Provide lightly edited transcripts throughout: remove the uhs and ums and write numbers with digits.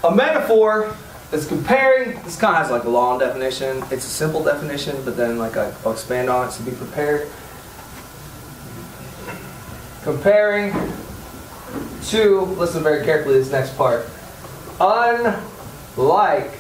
A metaphor is comparing. This kind of has like a long definition. It's a simple definition, but then like I'll expand on it, so be prepared. Comparing to, listen very carefully to this next part. Unlike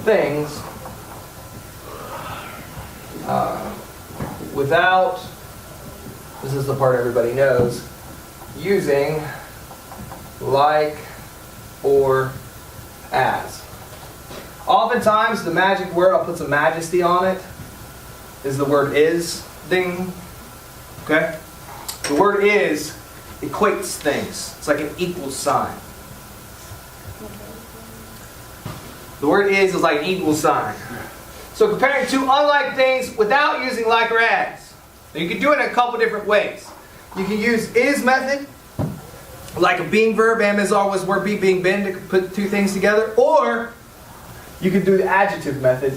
things without, this is the part everybody knows, using like or as. Oftentimes the magic word, I'll put some majesty on it, is the word is thing. Okay? The word is equates things. It's like an equal sign. The word is like an equal sign. So comparing two unlike things without using like or as. Now you can do it in a couple different ways. You can use is method, like a being verb, am, is, are, was, were, be, being, been, to put two things together. Or you can do the adjective method.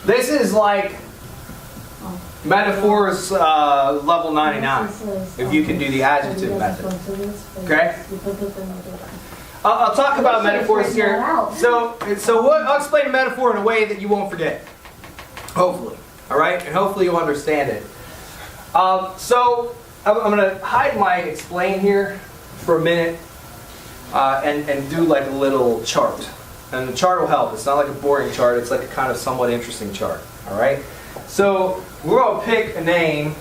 This is like metaphors level 99, if you can do the adjective method. Okay? I'll talk about metaphors here. So I'll explain a metaphor in a way that you won't forget. Hopefully. Alright? And hopefully you'll understand it. So I'm going to hide my explain here for a minute and do like a little chart. And the chart will help. It's not like a boring chart. It's like a kind of somewhat interesting chart. Alright? So we're going to pick a name.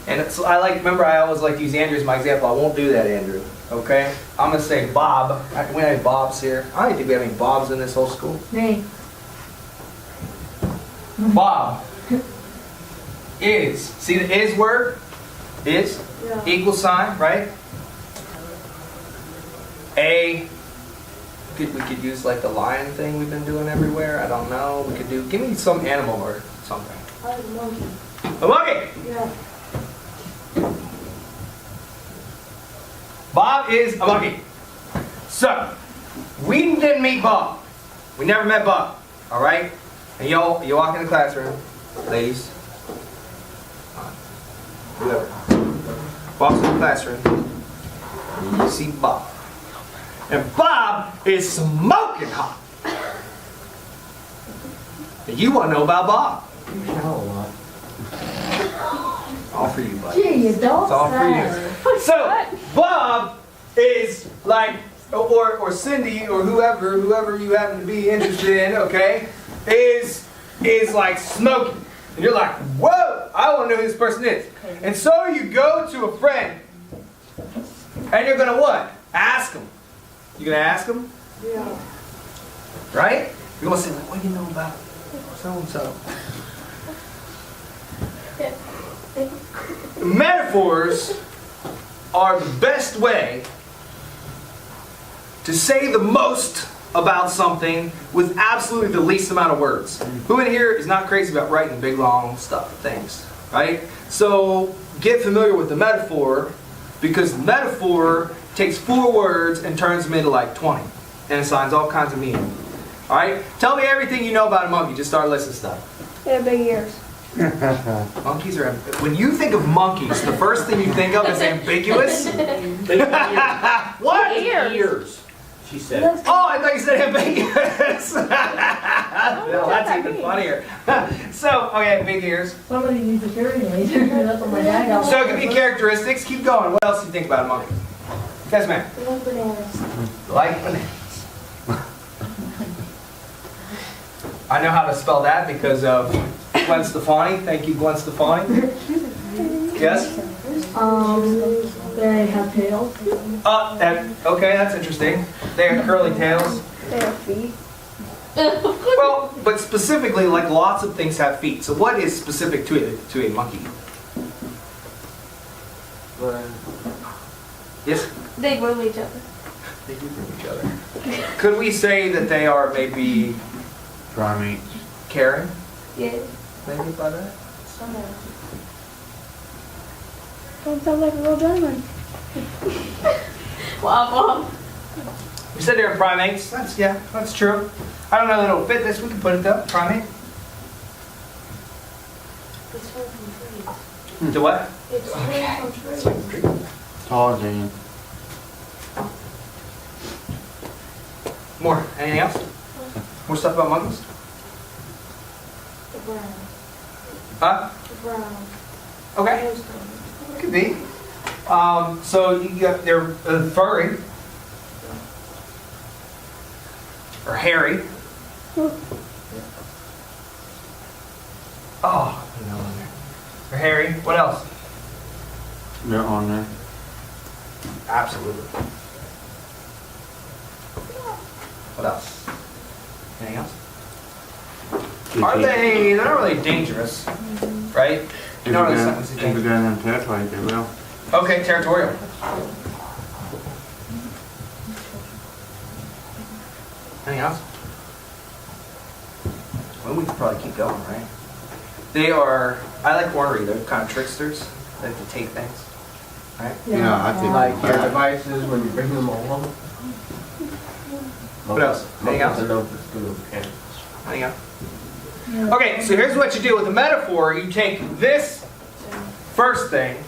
And remember I always like to use Andrew as my example. I won't do that, Andrew. Okay? I'm going to say Bob. We don't have any Bobs here. I don't think we have any Bobs in this whole school. Name. Bob is. See the is word? Is. Yeah. Equal sign, right? A. We could use like the lion thing we've been doing everywhere. I don't know. We could do. Give me some animal or something. A monkey. A monkey! Yeah. Bob is a monkey. So, we didn't meet Bob. We never met Bob. Alright? And you walk in the classroom, ladies. Whoever. Walks in the classroom. And you see Bob. And Bob is smoking hot. And you want to know about Bob. You know a lot. All for you, buddy. Gee, you don't It's all for say. you. So, Bob is like, or Cindy, or whoever you happen to be interested in, okay, is like smoking. And you're like, whoa, I want to know who this person is. And so you go to a friend, and you're going to what? Ask him. You going to ask him? Yeah. Right? You're going to say, what do you know about so-and-so? Metaphors are the best way to say the most about something with absolutely the least amount of words. Who in here is not crazy about writing big long things, right? So get familiar with the metaphor, because the metaphor takes 4 words and turns them into like 20 and assigns all kinds of meaning. All right? Tell me everything you know about a monkey. Just start listing stuff. They have big ears. Monkeys are. When you think of monkeys, the first thing you think of is ambiguous. What? Ears. She said. Oh, I thought you said ambiguous. No, that's even funnier. So, okay, big ears. Somebody needs a hearing aid. That's what my dad got. So, it could be characteristics. Keep going. What else do you think about a monkey? Yes, ma'am. They like bananas. Like bananas. I know how to spell that because of Gwen Stefani. Thank you, Gwen Stefani. Yes? They have tails. Okay, that's interesting. They have curly tails. They have feet. Well, but specifically, like lots of things have feet. So what is specific to a monkey? Yes? They groom each other. They do from each other. Could we say that they are maybe Primates. caring? Yeah. Maybe by that? Don't sound like a real gentleman. Wow, Mom. We said they're primates. That's true. I don't know that it'll fit this. We can put it though. Primate. To what? It's tree from trees. Tarzan. More. Anything else? More stuff about monkeys? The brown. Huh? The brown. Okay. It could be. So you got they're furry or hairy. Oh, no on there. Or hairy. What else? They're on there. Absolutely. What else? Anything else? Are they? They're not really dangerous, right? If Not we really got something to them territory, they will. Okay, territorial. Anything else? Well, we could probably keep going, right? They are, I like ornery, they're kind of tricksters. They like to take things, right? Yeah, I think Like your devices when you bring them along. What else? Anything else? Anything else? Okay, so here's what you do with a metaphor. You take this first thing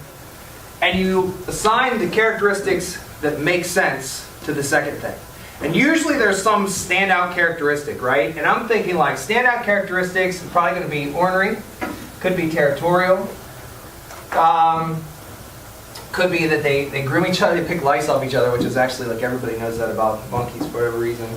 and you assign the characteristics that make sense to the second thing. And usually there's some standout characteristic, right? And I'm thinking like standout characteristics is probably going to be ornery, could be territorial, could be that they groom each other, they pick lice off each other, which is actually like everybody knows that about monkeys for whatever reason.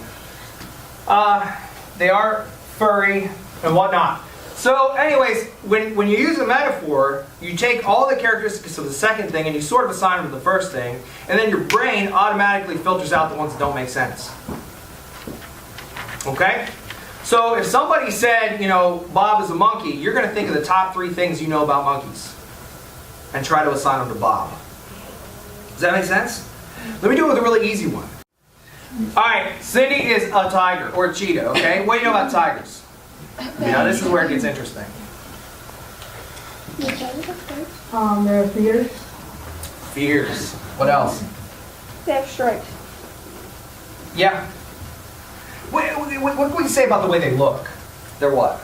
They are furry and whatnot. So anyways, when you use a metaphor, you take all the characteristics of the second thing and you sort of assign them to the first thing, and then your brain automatically filters out the ones that don't make sense. Okay? So if somebody said, you know, Bob is a monkey, you're going to think of the top 3 things you know about monkeys and try to assign them to Bob. Does that make sense? Let me do it with a really easy one. Alright, Cindy is a tiger, or a cheetah, okay? What do you know about tigers? Now this is where it gets interesting. They're fierce. Fears. What else? They have stripes. Yeah. What can we say about the way they look? They're what?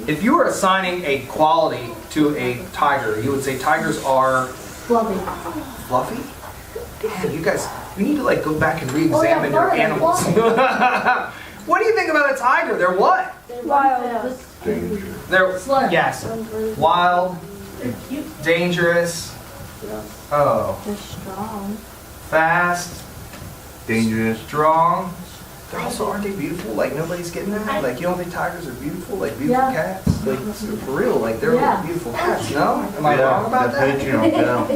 If you were assigning a quality to a tiger, you would say tigers are Fluffy. fluffy? Man, you guys, we need to like go back and re-examine your furry, animals. fluffy. What do you think about a tiger? They're what? They're wild. They're, Slow. yes, wild, They're cute. dangerous, oh, They're strong. fast, Dangerous. strong. They're also, aren't they beautiful? Like nobody's getting that? Like you don't think tigers are beautiful? Like beautiful Yeah. cats? Like for real, like they're Yeah. like beautiful cats, no? Am I wrong about that? They don't.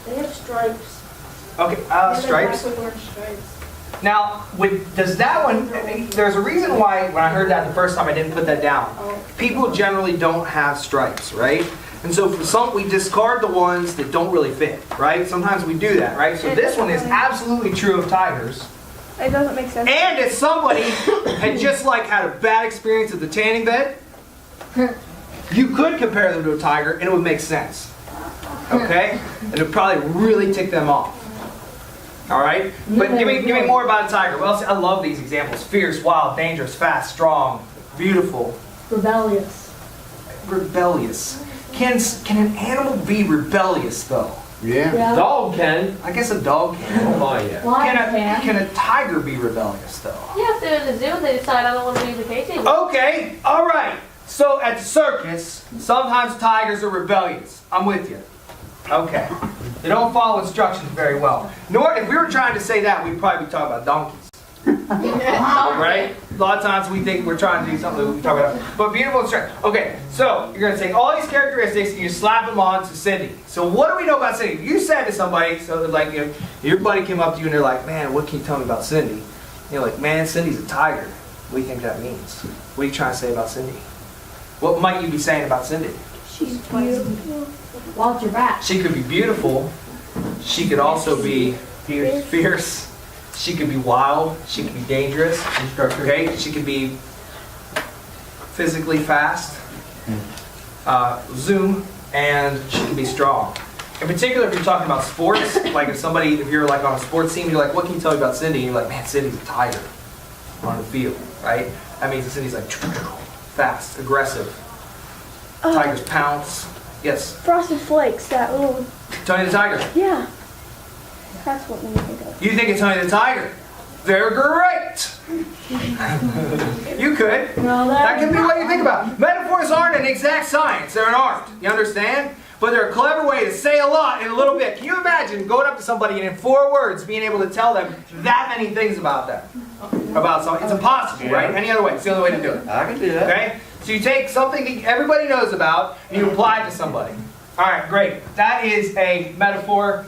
They have stripes. Okay, stripes. Stripes. Now, does that one, there's a reason why when I heard that the first time I didn't put that down. People generally don't have stripes, right? And so for some, we discard the ones that don't really fit, right? Sometimes we do that, right? So this one is absolutely true of tigers. It doesn't make sense. And if somebody had just like had a bad experience at the tanning bed, you could compare them to a tiger and it would make sense. Okay? And it would probably really tick them off. All right? But give me more about a tiger. Well, I love these examples. Fierce, wild, dangerous, fast, strong, beautiful, Rebellious. rebellious. Can an animal be rebellious though? Yeah. Yeah. Dog can. I guess a dog can. Oh my yeah. Lion Can a tiger be rebellious though? Yeah, if they're in the zoo and they decide I don't want to be in the cage anymore. Okay, all right. So at the circus, sometimes tigers are rebellious. I'm with you. Okay. They don't follow instructions very well. Nor, if we were trying to say that, we'd probably be talking about donkeys. Right? A lot of times we think we're trying to do something that we talk about. But beautiful instruction. Okay, so you're going to take all these characteristics and you slap them on to Cindy. So what do we know about Cindy? You said to somebody, so like your buddy came up to you and they're like, man, what can you tell me about Cindy? And you're like, man, Cindy's a tiger. What do you think that means? What are you trying to say about Cindy? What might you be saying about Cindy? She's beautiful. Watch your back. She could be beautiful. She could also be fierce. She could be wild. She could be dangerous. Okay. She could be physically fast. Zoom, and she can be strong. In particular, if you're talking about sports, like if you're like on a sports team, you're like, what can you tell me about Cindy? And you're like, man, Cindy's a tiger on the field, right? That means that Cindy's like fast, aggressive. Tiger's pounce. Yes. Frosted Flakes, that little. Tony the Tiger. Yeah. That's what we think of. You think it's Tony the Tiger? They're great. You could. No, That can be what you think about. Metaphors aren't an exact science. They're an art. You understand? But they're a clever way to say a lot in a little bit. Can you imagine going up to somebody and in 4 words being able to tell them that many things about them? About something? It's impossible, right? Any other way. It's the only way to do it. I can do that. Okay? So you take something everybody knows about and you apply it to somebody. All right, great. That is a metaphor.